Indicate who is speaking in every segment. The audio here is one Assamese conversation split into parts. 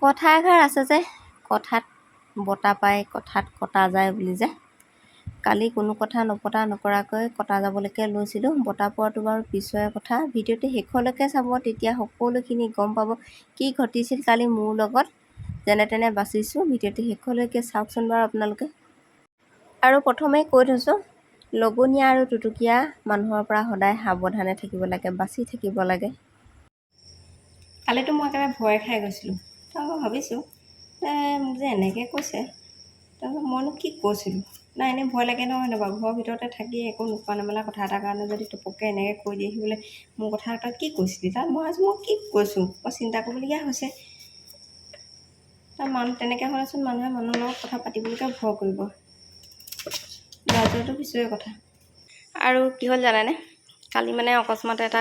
Speaker 1: কথা এষাৰ আছে যে কথাত বতা পায় কথাত কটা যায় বুলি যে কালি কোনো কথা নপতা নকৰাকৈ কটা যাবলৈকে লৈছিলোঁ। বতা পোৱাটো বাৰু পিছৰে কথা। ভিডিঅ'টো শেষলৈকে চাব, তেতিয়া সকলোখিনি গম পাব কি ঘটিছিল কালি মোৰ লগত। যেনে তেনে বাচিছোঁ। ভিডিঅ'টো শেষলৈকে চাওকচোন বাৰু আপোনালোকে। আৰু প্ৰথমেই কৈ থৈছোঁ, লগনীয়া আৰু টুটুকীয়া মানুহৰ পৰা সদায় সাৱধানে থাকিব লাগে, বাচি থাকিব লাগে। কালিতো মই একেবাৰে ভয় খাই গৈছিলোঁ। মই ভাবিছোঁ মোক যে এনেকৈ কৈছে, তাৰপিছত মইনো কি কৈছিলোঁ। নাই এনেই ভয় লাগে নহয় বাৰু, ঘৰৰ ভিতৰতে থাকি একো নোখোৱা নেমেলা কথা এটাৰ কাৰণে যদি টপককৈ এনেকৈ কৈ দিয়েহি বোলে মোৰ কথা এটা কি কৈছিলি, তাত মই কি কৈছোঁ মই চিন্তা কৰিবলগীয়া হৈছে। তেনেকৈ হ'লেচোন মানুহে মানুহৰ লগত কথা পাতিবলৈকে ভয় কৰিব। লাজৰটো পিছৰে কথা। আৰু কি হ'ল জানেনে, কালি মানে অকস্মাতে এটা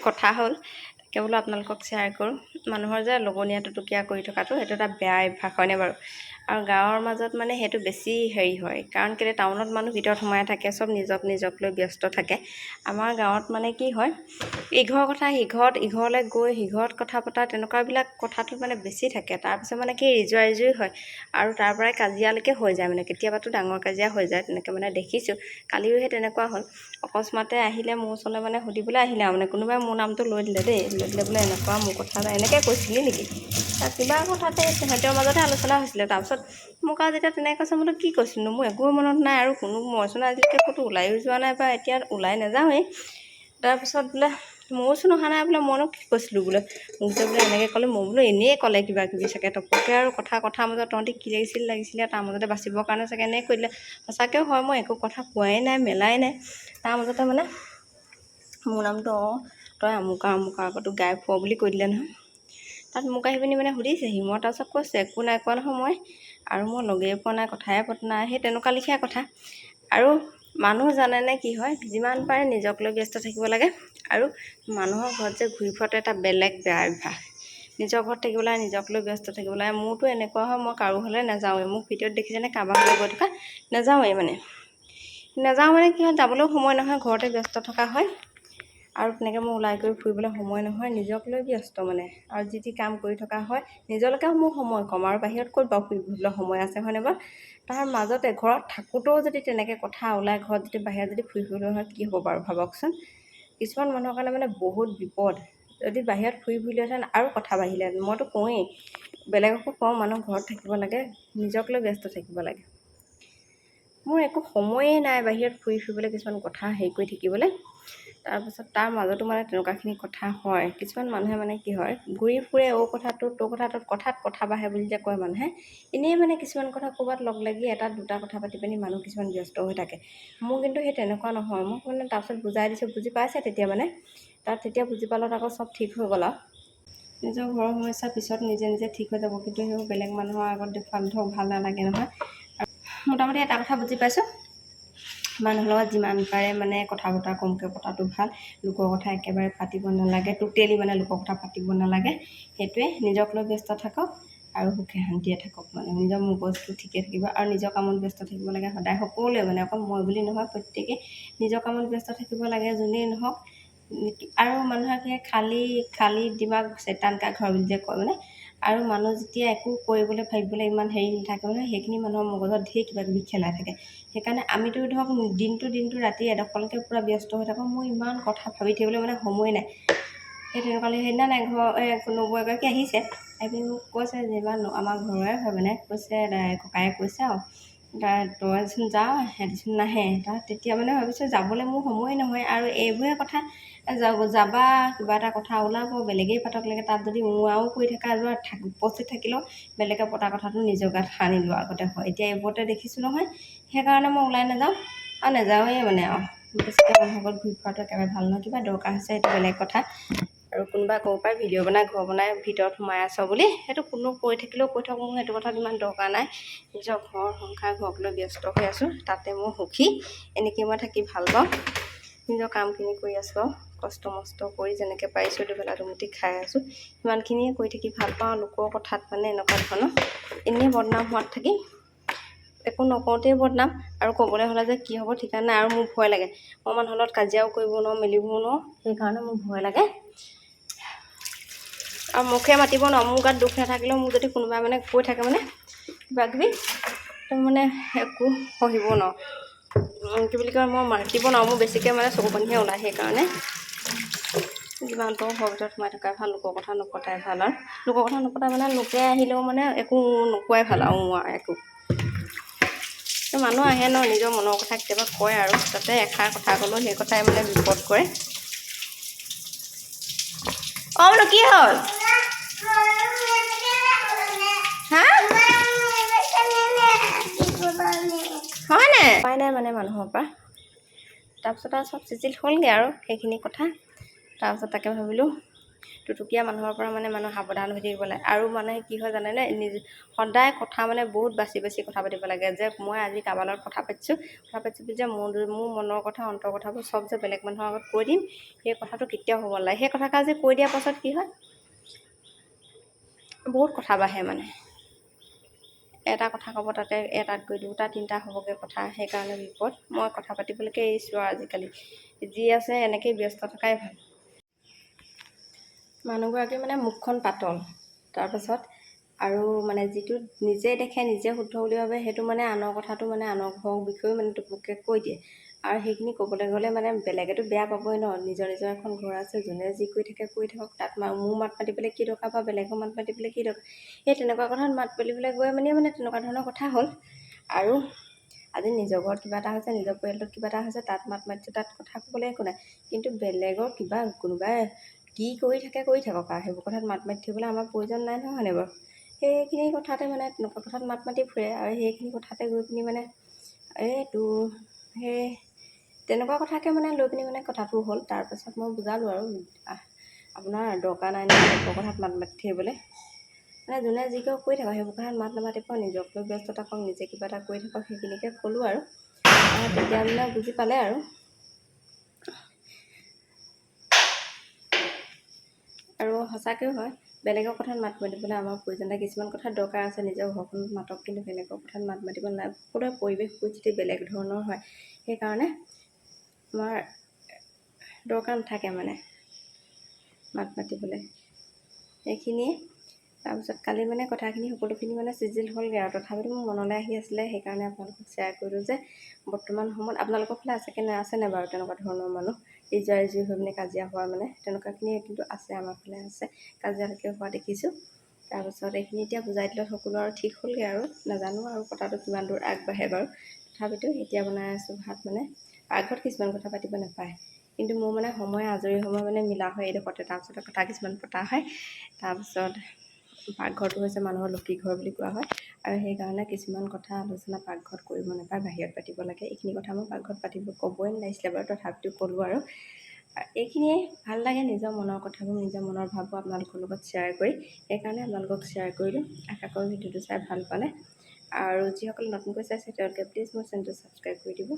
Speaker 1: কথা হ'ল, তাকে বোলো আপোনালোকক শ্বেয়াৰ কৰোঁ। মানুহৰ যে লগনীয়া টুটুকীয়া কৰি থকাটো সেইটো এটা বেয়া অভ্যাস হয়নে বাৰু। আৰু গাঁৱৰ মাজত মানে সেইটো বেছি হেৰি হয়, কাৰণ কেলৈ টাউনত মানুহ ভিতৰত সোমাই থাকে, চব নিজক লৈ ব্যস্ত থাকে। আমাৰ গাঁৱত মানে কি হয়, ইঘৰৰ কথা ইঘৰলৈ গৈ সিঘৰত কথা পতা তেনেকুৱাবিলাক কথাটো মানে বেছি থাকে। তাৰপিছত মানে কি ৰিজুৱাই হয় আৰু তাৰ পৰাই কাজিয়ালৈকে হৈ যায়, মানে কেতিয়াবাতো ডাঙৰ কাজিয়া হৈ যায়। তেনেকৈ মানে দেখিছোঁ। কালিও সেই তেনেকুৱা হ'ল। অকস্মাতে আহিলে মোৰ ওচৰলৈ, মানে সুধিবলৈ আহিলে আৰু মানে কোনোবাই মোৰ নামটো লৈ দিলে দেই, লৈ দিলে বোলে এনেকুৱা মোৰ কথা এটা এনেকৈ কৈছিলি নেকি, কিবা কথাতে সিহঁতৰ মাজতে আলোচনা হৈছিলে। তাৰপিছত মোক আৰু যেতিয়া তেনেকৈ কৈছে, বোলো কি কৈছিলোঁ, মোৰ একো মনত নাই আৰু মইচোন আজিলৈকে ক'তো ওলায়ো যোৱা নাই বা এতিয়া ওলাই নাযাওঁৱেই। তাৰপিছত বোলে মোৰচোন অহা নাই বোলে, মইনো কি কৈছিলোঁ বোলে, মোক যে বোলে এনেকৈ ক'লে। মই বোলো এনেই ক'লে কিবা কিবি চাগে টপককৈ আৰু কথাৰ মাজত তহঁতি কি লাগিছিলে তাৰ মাজতে বাচিবৰ কাৰণে চাগে এনেকৈ কৈ দিলে। সঁচাকৈও হয়, মই একো কথা কোৱাই নাই মেলাই নাই। তাৰ মাজতে মানে মোৰ নামটো তই আমুকা আগতো গাই ফুৰ বুলি কৈ দিলে নহয়। তাত মোক আহি পিনি মানে সুধিছেহি, মই তাৰপিছত কৈছোঁ একো নাই কোৱা নহয় মই, আৰু মই লগেই পোৱা নাই, কথাই পতা নাই, সেই তেনেকুৱা লিখীয়া কথা। আৰু মানুহ জানেনে কি হয়, যিমান পাৰে নিজক লৈ ব্যস্ত থাকিব লাগে। আৰু মানুহৰ ঘৰত যে ঘূৰি ফুৰাটো এটা বেলেগ বেয়া অভ্যাস। নিজৰ ঘৰত থাকিব লাগে, নিজক লৈ ব্যস্ত থাকিব লাগে। মোৰতো এনেকুৱা হয়, মই কাৰো ঘৰলৈ নাযাওঁৱেই। মোক ভিডিঅ'ত দেখিছেনে, কাৰোবাৰ ঘৰলৈ গৈ থকা নাযাওঁৱেই মানে কি হয়, যাবলৈও সময় নহয়, ঘৰতে ব্যস্ত থকা হয়। আৰু তেনেকৈ মই ওলাই কৰি ফুৰিবলৈ সময় নহয়, নিজক লৈ ব্যস্ত মানে। আৰু যি কাম কৰি থকা হয়, নিজলৈকে মোৰ সময় কম, আৰু বাহিৰত ক'ত বাৰু ফুৰিবলৈ সময় আছে হয়নে বাৰু। তাৰ মাজতে ঘৰত থাকোঁতেও যদি তেনেকৈ কথা ওলাই, ঘৰত যদি বাহিৰত যদি ফুৰিবলৈ হয় কি হ'ব বাৰু ভাবকচোন। কিছুমান মানুহৰ কাৰণে মানে বহুত বিপদ। যদি বাহিৰত ফুৰিলেহেঁতেন আৰু কথা বাঢ়িলেহেঁতেন। মইতো কওঁৱেই, বেলেগকো কওঁ, মানুহ ঘৰত থাকিব লাগে, নিজক লৈ ব্যস্ত থাকিব লাগে। মোৰ একো সময়েই নাই বাহিৰত ফুৰিবলৈ, কিছুমান কথা হেৰি কৰি থাকিবলৈ। তাৰপিছত তাৰ মাজতো মানে তেনেকুৱাখিনি কথা হয়। কিছুমান মানুহে মানে কি হয়, ঘূৰি ফুৰে কথাত কথা বাঢ়ে বুলি যে কয় মানুহে, এনেই মানে কিছুমান কথা ক'ৰবাত লগ লাগি এটা দুটা কথা পাতি পিনি মানুহ কিছুমান ব্যস্ত হৈ থাকে। মোৰ কিন্তু সেই তেনেকুৱা নহয়। মোক মানে তাৰপিছত বুজাই দিছোঁ, বুজি পাইছে তেতিয়া বুজি পালত আকৌ চব ঠিক হৈ গ'ল। আৰু নিজৰ ঘৰৰ সমস্যা পিছত নিজে ঠিক হৈ যাব, কিন্তু সেইবোৰ বেলেগ মানুহৰ আগত দেখুৱালে ধৰক ভাল নালাগে নহয়। আৰু মোটামুটি এটা কথা বুজি পাইছোঁ, মানুহৰ লগত যিমান পাৰে মানে কথা বতৰা কমকৈ পতাটো ভাল। লোকৰ কথা একেবাৰে পাতিব নালাগে, টোটেলি মানে লোকৰ কথা পাতিব নালাগে। সেইটোৱে, নিজক লৈ ব্যস্ত থাকক আৰু সুখে শান্তিয়ে থাকক। মানে নিজৰ মগজটো ঠিকে থাকিব আৰু নিজৰ কামত ব্যস্ত থাকিব লাগে সদায়। সকলোৱে মানে অকল মই বুলি নহয়, প্ৰত্যেকেই নিজৰ কামত ব্যস্ত থাকিব লাগে, যোনেই নহওক। আৰু মানুহে খালী দিমাগ শয়তান কা ঘৰ বুলি যে কয় মানে। আৰু মানুহ যেতিয়া একো কৰিবলৈ ভাবিবলৈ ইমান হেৰি নাথাকে মানে, সেইখিনি মানুহৰ মগজত ধেৰ কিবা কিবি খেলাই থাকে। সেইকাৰণে আমিতো ধৰক দিনটো ৰাতি এডখৰলৈকে পূৰা ব্যস্ত হৈ থাকোঁ। মোৰ ইমান কথা ভাবি থাকিবলৈ মানে সময় নাই। সেই তেনেকুৱা সেইদিনা নাই নবৌ এগৰাকী আহিছে, আহি পিনি মোক কৈছে, যেনিবা আমাৰ ঘৰৰে হয় মানে, কৈছে ককায়ে কৈছে আৰু তইচোন যাৱ, সিহঁতিচোন নাহে। তেতিয়া মানে ভাবিছোঁ যাবলৈ মোৰ সময় নহয়। আৰু এইবোৰে কথা যাবা, কিবা এটা কথা ওলাব, বেলেগেই পাতক লাগে। তাত যদি আৰু কৈ থকা উপস্থিত থাকিলেও বেলেগে পতা কথাটো নিজৰ গাত সানি লোৱা আগতে হয়। এতিয়া এইবোৰতে দেখিছোঁ নহয়, সেইকাৰণে মই ওলাই নাযাওঁ আৰু নাযাওঁৱেই মানে। আৰু বেছিকৈ মানুহৰ ঘৰত ঘূৰি ফুৰাটো একেবাৰে ভাল নহয়। কিবা দৰকাৰ হৈছে সেইটো বেলেগ কথা। আৰু কোনোবাই ক'ব পাৰে ভিডিঅ' বনাই ঘৰ বনাই ভিতৰত সোমাই আছ বুলি, সেইটো কোনো কৈ থাকিলেও কৈ থাকক, মোৰ সেইটো কথাত ইমান দৰকাৰ নাই। নিজৰ ঘৰ সংসাৰ ঘৰক লৈ ব্যস্ত হৈ আছোঁ, তাতে মই সুখী। এনেকৈ মই থাকি ভাল পাওঁ। নিজৰ কামখিনি কৰি আছোঁ আৰু কষ্ট মষ্ট কৰি যেনেকৈ পাৰিছোঁ দুবেলা দুমুঠি খাই আছোঁ, সিমানখিনিয়ে কৰি থাকি ভাল পাওঁ। লোকৰ কথাত মানে এনেকুৱা ধৰণৰ এনেই বদনাম হোৱাত থাকি একো নকওঁতেই বদনাম, আৰু ক'বলৈ হ'লে যে কি হ'ব ঠিকানা নাই। আৰু মোৰ ভয় লাগে, মই মানুহৰ লগত কাজিয়াও কৰিব নোৱাৰোঁ, মেলিবও নোৱাৰোঁ। সেইকাৰণে মোৰ ভয় লাগে। আৰু মুখে মাতিব ন, মোৰ গাত দুখ নাথাকিলেও মোক যদি কোনোবাই মানে কৈ থাকে মানে কিবা কিবি, তো মানে একো সহিব ন, কি বুলি কয়, মই মাতিব নোৱাৰোঁ, মোৰ বেছিকৈ মানে চকু পানীহে ওলায়। সেইকাৰণে যিমান পাৰোঁ ঘৰৰ ভিতৰত সোমাই থকাই ভাল, লোকৰ কথা নপতাই ভাল। আৰু লোকৰ কথা নপতা মানে লোকে আহিলেও মানে একো নোকোৱাই ভাল আৰু একো। মানুহ আহে ন, নিজৰ মনৰ কথা কেতিয়াবা কয় আৰু তাতে এষাৰ কথা ক'লেও সেই কথাই মানে বিপদ কৰে। অঁ বোলো কি হ'ল? হা হয়নে? উপায় নাই মানে মানুহৰ পৰা। তাৰপিছত আৰু চব চিজিল হ'লগৈ আৰু সেইখিনি কথা। তাৰপিছত তাকে ভাবিলোঁ টুটুকীয়া মানুহৰ পৰা মানে মানুহ সাৱধান হৈ থাকিব লাগে। আৰু মানে কি হয় জানেনে, সদায় কথা মানে বহুত বাছি বাছি কথা পাতিব লাগে। যে মই আজি কাৰোবাৰ লগত কথা পাতিছোঁ যে মোৰ মনৰ কথা, অন্তৰ কথাবোৰ চব যে বেলেগ মানুহৰ আগত কৈ দিম, সেই কথাটো কেতিয়াও হ'ব নালাগে। সেই কথাষাৰ যে কৈ দিয়াৰ পাছত কি হয়, বহুত কথা বাঢ়ে মানে। এটা কথা ক'ব তাতে এটাত গৈ দুটা তিনিটা হ'বগৈ কথা, সেইকাৰণে বিপদ। মই কথা পাতিবলৈকে এৰিছোঁ আৰু আজিকালি। যি আছে এনেকেই ব্যস্ত থকাই ভাল। মানুহগৰাকী মানে মুখখন পাতল, তাৰপাছত আৰু মানে যিটো নিজে দেখে নিজে শুদ্ধ বুলি ভাবে, সেইটো মানে আনৰ কথাটো মানে আনৰ ঘৰৰ বিষয়েও মানে টুকুৰকৈ কৈ দিয়ে। আৰু সেইখিনি ক'বলৈ গ'লে মানে বেলেগেতো বেয়া পাবই ন, নিজৰ এখন ঘৰ আছে, যোনে যি কৰি থাকে কৰি থাকক, তাত মোৰ মাত মাতিবলৈ কি দৰকাৰ বা বেলেগৰ মাত মাতিবলৈ কি দৰকাৰ। সেই তেনেকুৱা কথাত মাত পাতিবলৈ গৈ মানে তেনেকুৱা ধৰণৰ কথা হ'ল। আৰু আজি নিজৰ ঘৰত কিবা এটা হৈছে, নিজৰ পৰিয়ালটোত কিবা এটা হৈছে, তাত মাত মাতিছোঁ, তাত কথা ক'বলৈ একো নাই। কিন্তু বেলেগৰ কিবা কোনোবাই কি কৰি থাকে কৰি থাকক আৰু, সেইবোৰ কথাত মাত মাতি থাকিবলৈ আমাৰ প্ৰয়োজন নাই নহয়, হয়নে বাৰু? সেইখিনি কথাতে মানে তেনেকুৱা কথাত মাত মাতি ফুৰে। আৰু সেইখিনি কথাতে গৈ পিনি মানে সেই তেনেকুৱা কথাকে মানে লৈ পিনি মানে কথাটো হ'ল। তাৰপাছত মই বুজালোঁ আৰু আপোনাৰ দৰকাৰ নাই নহয় লোকৰ কথাত মাত মাতি থাকিবলৈ। মানে যোনে যি কয় কৈ থাকক, সেইবোৰ কথাত মাত নামাতিব, নিজক লৈ ব্যস্ত থাকক, নিজে কিবা এটা কৰি থাকক, সেইখিনিকে ক'লোঁ আৰু তেতিয়া মানে বুজি পালে আৰু। আৰু সঁচাকৈও হয়, বেলেগৰ কথাত মাত মাতিবলৈ আমাৰ প্ৰয়োজন নাই। কিছুমান কথাত দৰকাৰ আছে নিজৰ ঘৰখনত মাতক, কিন্তু বেলেগৰ কথাত মাত মাতিব নালাগে। সকলোৰে পৰিৱেশ পৰিস্থিতি বেলেগ ধৰণৰ হয়, সেইকাৰণে আমাৰ দৰকাৰ নাথাকে মানে মাত মাতিবলৈ। সেইখিনিয়ে। তাৰপিছত কালি মানে কথাখিনি সকলোখিনি মানে চিজিল হ'লগৈ আৰু। তথাপিতো মোৰ মনলৈ আহি আছিলে, সেইকাৰণে আপোনালোকক শ্বেয়াৰ কৰিলোঁ যে বৰ্তমান সময়ত আপোনালোকৰ ফালে আছেনে বাৰু তেনেকুৱা ধৰণৰ মানুহ, ইজুৱাই জুই হৈ পিনে কাজিয়া হোৱা মানে তেনেকুৱাখিনি কিন্তু আছে, আমাৰ ফালে আছে, কাজিয়ালৈকে হোৱা দেখিছোঁ। তাৰপিছত এইখিনি এতিয়া বুজাই দিলত সকলো আৰু ঠিক হ'লগৈ আৰু। নাজানো আৰু কথাটো কিমান দূৰ আগবাঢ়ে বাৰু। তথাপিতো এতিয়া বনাই আছোঁ ভাত। মানে পাকঘৰত কিছুমান কথা পাতিব নাপায়, কিন্তু মোৰ মানে আজৰি সময় মানে মিলা হয় এইডোখৰতে। তাৰপিছতে কথা কিছুমান পতা হয়। তাৰপিছত পাকঘৰটো হৈছে মানুহৰ লক্ষী ঘৰ বুলি কোৱা হয়, আৰু সেইকাৰণে কিছুমান কথা আলোচনা পাকঘৰত কৰিব নাপায়, বাহিৰত পাতিব লাগে। এইখিনি কথা মই পাকঘৰত ক'বই নালাগিছিলে বাৰু, তথাপিতো ক'লোঁ আৰু। এইখিনিয়ে ভাল লাগে, নিজৰ মনৰ কথাবোৰ, নিজৰ মনৰ ভাৱবোৰ আপোনালোকৰ লগত শ্বেয়াৰ কৰি। সেইকাৰণে আপোনালোকক শ্বেয়াৰ কৰিলোঁ। আশা কৰোঁ ভিডিঅ'টো চাই ভাল পালে। আৰু যিসকল নতুনকৈ চাইছে তেওঁলোকে প্লিজ মোৰ চেনেলটো ছাবস্ক্ৰাইব কৰি দিব।